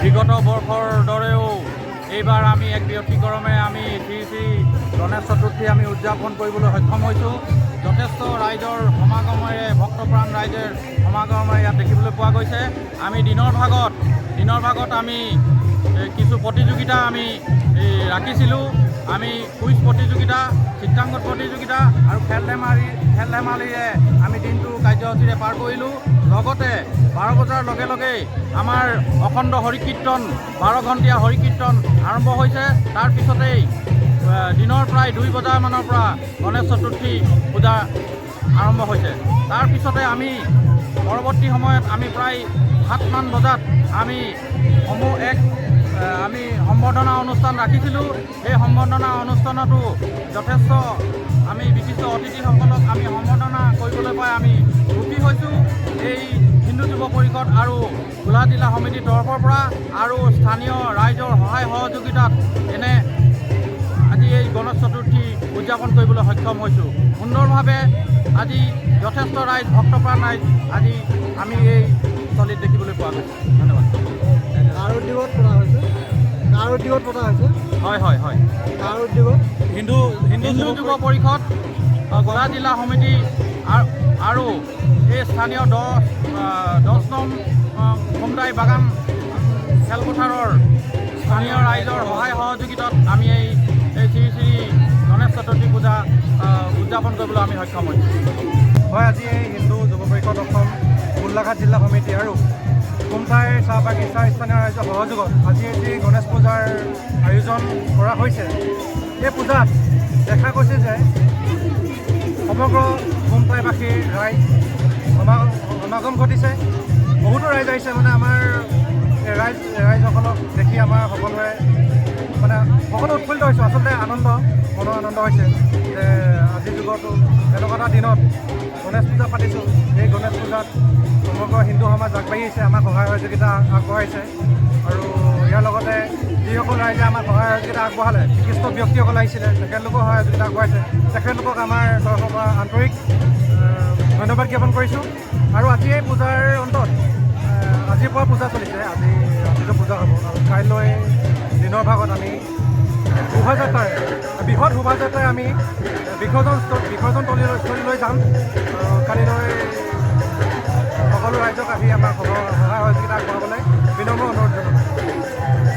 বিগত বৰ্ষৰ দৰেও এইবাৰ আমি এক ব্যতিক্ৰমে আমি শ্ৰী শ্ৰী গণেশ চতুৰ্থী আমি উদযাপন কৰিবলৈ সক্ষম হৈছোঁ। যথেষ্ট ৰাইজৰ সমাগমেৰে ভক্তপ্ৰাণ ৰাইজৰ সমাগমেৰে ইয়াত দেখিবলৈ পোৱা গৈছে। আমি দিনৰ ভাগত আমি কিছু প্ৰতিযোগিতা আমি ৰাখিছিলোঁ। আমি কুইজ প্ৰতিযোগিতা, চিত্ৰাংকন প্ৰতিযোগিতা আৰু খেল ধেমালিৰে আমি দিনটো কাৰ্যসূচীৰে পাৰ কৰিলোঁ। লগতে 12 বজাৰ লগে লগে আমাৰ অখণ্ড হৰিকীৰ্তন 12 ঘণ্টীয়া হৰিকীৰ্তন আৰম্ভ হৈছে। তাৰ পিছতেই দিনৰ প্ৰায় 2 বজামানৰ পৰা গণেশ চতুৰ্থী পূজা আৰম্ভ হৈছে। তাৰ পিছতে আমি পৰৱৰ্তী সময়ত আমি প্ৰায় 7মান বজাত আমি আমি সম্বৰ্ধনা অনুষ্ঠান ৰাখিছিলোঁ। এই সম্বৰ্ধনা অনুষ্ঠানতো যথেষ্ট আমি বিশিষ্ট অতিথিসকলক আমি সম্বৰ্ধনা কৰিবলৈ পাই আমি সুখী হৈছোঁ। এই হিন্দু যুৱ পৰিষদ আৰু গোলাঘাট জিলা সমিতিৰ তৰফৰ পৰা আৰু স্থানীয় ৰাইজৰ সহায় সহযোগিতাত আজি এই গণেশ চতুৰ্থী উদযাপন কৰিবলৈ সক্ষম হৈছোঁ। সুন্দৰভাৱে আজি যথেষ্ট ৰাইজ ভক্তপ্ৰাণ ৰাইজ আজি আমি এই স্থলীত দেখিবলৈ পোৱা গৈছে। ধন্যবাদ। কাৰ উদ্যোগত পতা হৈছে? হয় কাৰ উদ্যোগত? হিন্দু যুৱ পৰিষদ, গোলাঘাট জিলা সমিতি আৰু এই স্থানীয় 10 নং খোমদাই বাগান খেলপথাৰৰ স্থানীয় ৰাইজৰ সহায় সহযোগিতাত আমি এই শ্ৰী শ্ৰী গণেশ চতুৰ্থী পূজা উদযাপন কৰিবলৈ আমি সক্ষম হৈছোঁ। হয়, আজি এই হিন্দু যুৱ পৰিষদ অসম, গোলাঘাট জিলা সমিতি আৰু খোমদাই চাহ বাগিচাৰ স্থানীয় ৰাইজৰ সহযোগত আজি যি গণেশ পূজাৰ আয়োজন কৰা হৈছে। এই পূজাত দেখা গৈছে যে সমগ্ৰ খোমদাইবাসীৰ সমাগম ঘটিছে। বহুতো ৰাইজ আহিছে, মানে আমাৰ ৰাইজসকলক দেখি আমাৰ সকলোৱে সকলো উৎফুল্লিত হৈছোঁ। আচলতে মনৰ আনন্দ হৈছে যে আজিৰ যুগতো এনেকুৱা এটা দিনত গণেশ পূজা পাতিছোঁ। এই গণেশ পূজাত সমগ্ৰ হিন্দু সমাজ আগবাঢ়িছে, আমাক সহায় সহযোগিতা আগবঢ়াইছে। আৰু ইয়াৰ লগতে যিসকল ৰাইজে আমাক সহায় সহযোগিতা আগবঢ়ালে, বিশিষ্ট ব্যক্তিসকল আহিছিলে, তেখেতলোকৰ সহায় সহযোগিতা আগবঢ়াইছে। তেখেতলোকক আমাৰ তৰফৰ পৰা আন্তৰিক ধন্যবাদ জ্ঞাপন কৰিছোঁ। আৰু আজি এই পূজাৰ অন্তত আজিৰ পৰা পূজা চলিছে, আজিতো পূজা হ'ব আৰু কাইলৈ দিনৰ ভাগত আমি বৃহৎ শোভাযাত্ৰাৰে আমি বিসৰ্জনস্থলীলৈ যাম। আৰু কালিলৈ সকলো ৰাইজক আহি আমাক সহায় সহযোগিতা আগবঢ়াবলৈ বিনম্ৰ অনুৰোধ জনাওঁ।